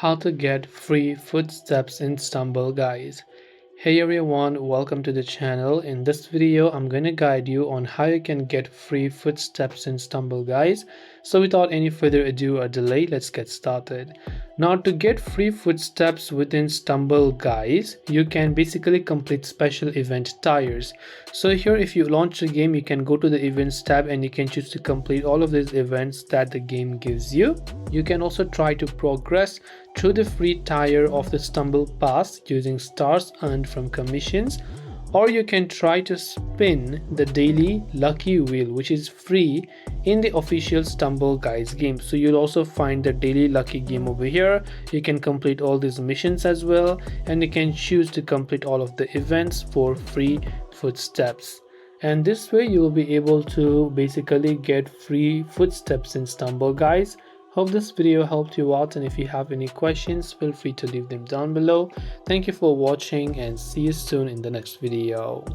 How to get free footsteps in Stumble, guys. Hey everyone, welcome to the channel. In this video I'm going to guide you on how you can get free footsteps in Stumble, guys. So without any further ado or delay, let's get started. Now, to get free footsteps within Stumble, guys, you can basically complete special event tires. So here, if you launch the game, you can go to the events tab and you can choose to complete all of these events that the game gives you. You can also try to progress through the free tire of the Stumble Pass using stars earned from commissions, or you can try to spin the daily lucky wheel, which is free in the official Stumble Guys game. So you'll also find the daily lucky game over here. You can complete all these missions as well, and you can choose to complete all of the events for free footsteps. And this way you will be able to basically get free footsteps in Stumble, guys. Hope this video helped you out, and if you have any questions, feel free to leave them down below. Thank you for watching and see you soon in the next video.